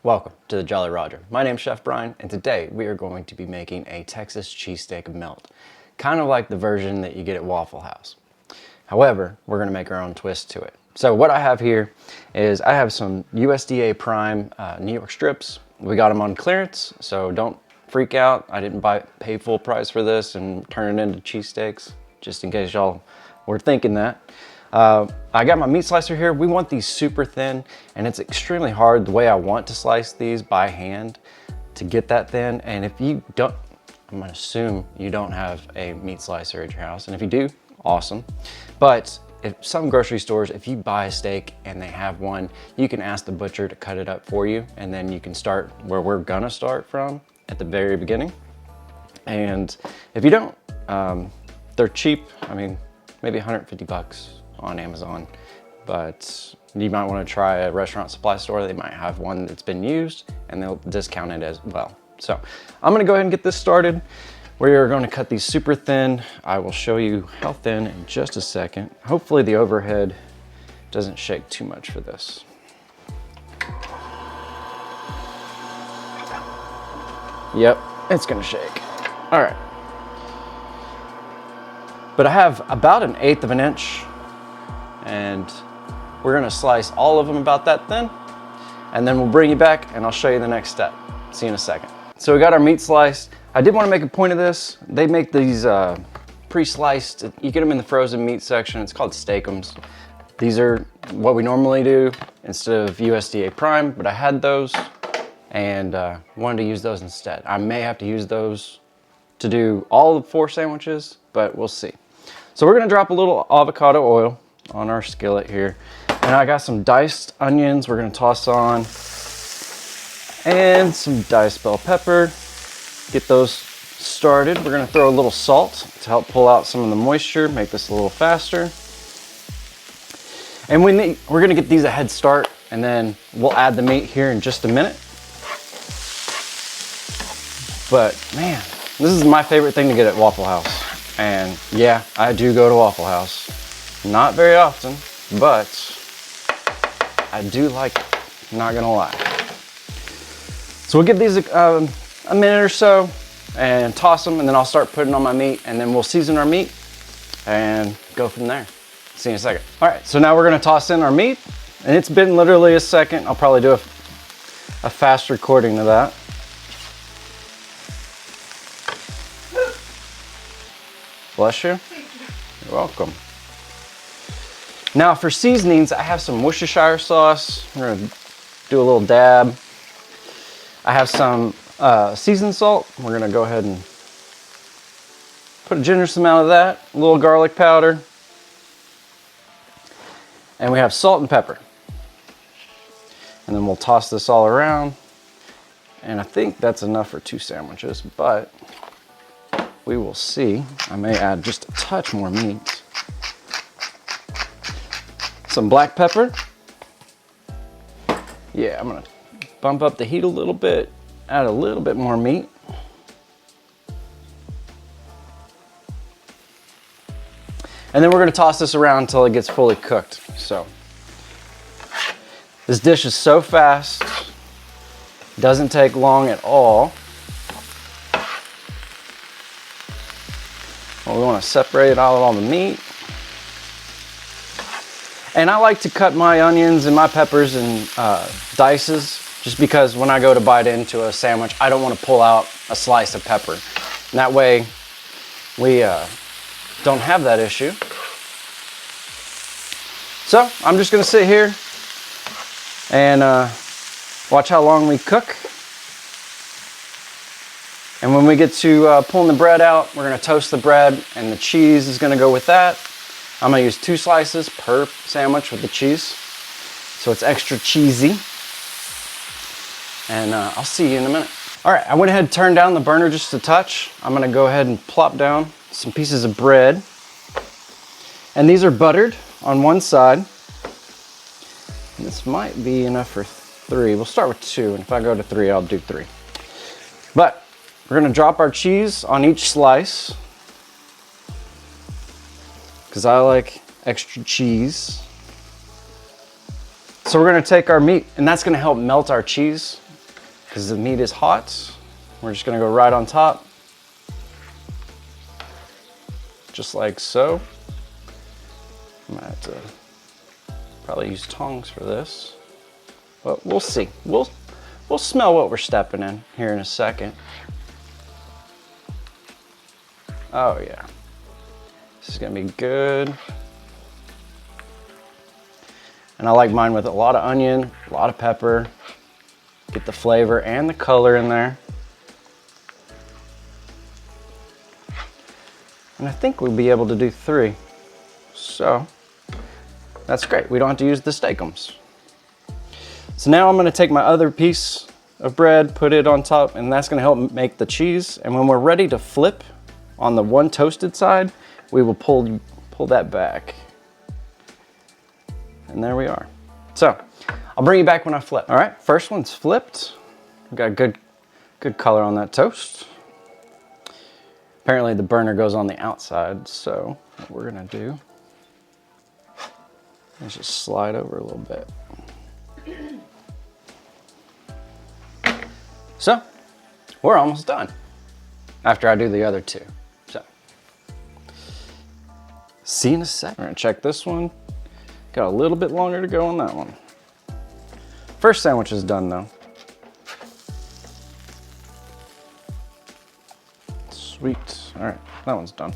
Welcome to the Jolly Roger. My name's Chef Brian, and today we are going to be making a Texas cheesesteak melt, kind of like the version that you get at Waffle House. However, we're going to make our own twist to it. So what I have here is I have some USDA Prime New York strips. We got them on clearance, so don't freak out. I didn't pay full price for this and turn it into cheesesteaks, just in case y'all were thinking that. I got my meat slicer here. We want these super thin, and it's extremely hard the way I want to slice these by hand to get that thin. And if you don't, I'm gonna assume you don't have a meat slicer at your house. And if you do, awesome. But if some grocery stores, if you buy a steak and they have one, you can ask the butcher to cut it up for you. And then you can start where we're gonna start from at the very beginning. And if you don't, they're cheap. I mean, maybe 150 bucks on Amazon, but you might want to try a restaurant supply store. They might have one that's been used and they'll discount it as well. So I'm gonna go ahead and get this started. We are going to cut these super thin. I will show you how thin in just a second. Hopefully the overhead doesn't shake too much for this. Yep, it's gonna shake. All right. But I have about 1/8 of an inch, and we're gonna slice all of them about that thin, and then we'll bring you back and I'll show you the next step. See you in a second. So we got our meat sliced. I did want to make a point of this. They make these pre-sliced, you get them in the frozen meat section. It's called Steak-Umms. These are what we normally do instead of USDA Prime, but I had those and wanted to use those instead. I may have to use those to do all the 4 sandwiches, but we'll see. So we're gonna drop a little avocado oil on our skillet here. And I got some diced onions we're gonna toss on, and some diced bell pepper. Get those started. We're gonna throw a little salt to help pull out some of the moisture, make this a little faster. And we're gonna get these a head start, and then we'll add the meat here in just a minute. But man, this is my favorite thing to get at Waffle House. And yeah, I do go to Waffle House. Not very often, but I do like it, not gonna lie. So we'll give these a minute or so and toss them, and then I'll start putting on my meat, and then we'll season our meat and go from there. See you in a second. All right, so now we're gonna toss in our meat, and it's been literally a second. I'll probably do a fast recording of that. Bless you. You're welcome. Now for seasonings, I have some Worcestershire sauce. We're gonna do a little dab. I have some seasoned salt. We're gonna go ahead and put a generous amount of that. A little garlic powder. And we have salt and pepper. And then we'll toss this all around. And I think that's enough for 2 sandwiches, but we will see. I may add just a touch more meat. Some black pepper. Yeah, I'm gonna bump up the heat a little bit, add a little bit more meat. And then we're gonna toss this around until it gets fully cooked. So, this dish is so fast, doesn't take long at all. Well, we wanna separate out all the meat. And I like to cut my onions and my peppers in dices, just because when I go to bite into a sandwich, I don't want to pull out a slice of pepper. And that way, we don't have that issue. So I'm just gonna sit here and watch how long we cook. And when we get to pulling the bread out, we're gonna toast the bread, and the cheese is gonna go with that. I'm gonna use 2 slices per sandwich with the cheese, so it's extra cheesy. And I'll see you in a minute. All right, I went ahead and turned down the burner just a touch. I'm gonna go ahead and plop down some pieces of bread. And these are buttered on one side. And this might be enough for 3. We'll start with 2, and if I go to 3, I'll do 3. But we're gonna drop our cheese on each slice, because I like extra cheese. So we're gonna take our meat, and that's gonna help melt our cheese because the meat is hot. We're just gonna go right on top. Just like so. I'm gonna have to probably use tongs for this, but we'll see. We'll smell what we're stepping in here in a second. Oh yeah, this is gonna be good. And I like mine with a lot of onion, a lot of pepper. Get the flavor and the color in there. And I think we'll be able to do 3. So that's great. We don't have to use the Steak-Umms. So now I'm gonna take my other piece of bread, put it on top, and that's gonna help make the cheese. And when we're ready to flip on the one toasted side, we will pull that back. And there we are. So I'll bring you back when I flip. All right, first one's flipped. We've got good color on that toast. Apparently the burner goes on the outside, so what we're gonna do is just slide over a little bit. So we're almost done after I do the other 2. So see you in a second. We're gonna check this one. Got a little bit longer to go on that one. First sandwich is done though. Sweet. All right, that one's done.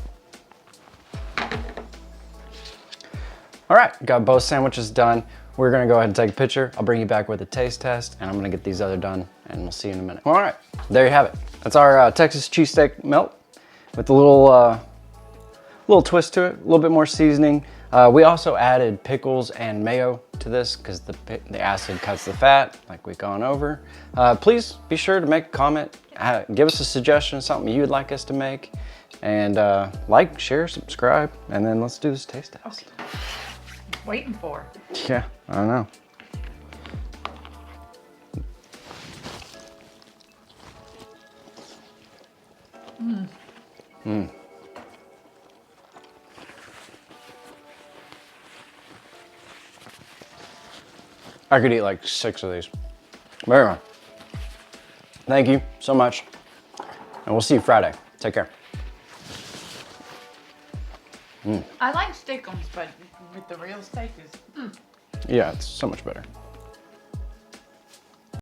All right, got both sandwiches done. We're gonna go ahead and take a picture. I'll bring you back with a taste test, and I'm gonna get these other done, and we'll see you in a minute. All right, there you have it. That's our Texas cheesesteak melt with a little twist to it, a little bit more seasoning. We also added pickles and mayo to this because the acid cuts the fat, like we've gone over. Please be sure to make a comment, give us a suggestion, something you'd like us to make, and like, share, subscribe, and then let's do this taste test. Okay. Waiting for. Yeah, I don't know. I could eat like 6 of these. Very well. Thank you so much. And we'll see you Friday. Take care. I like Steak-Umms, but with the real steak is. Yeah, it's so much better.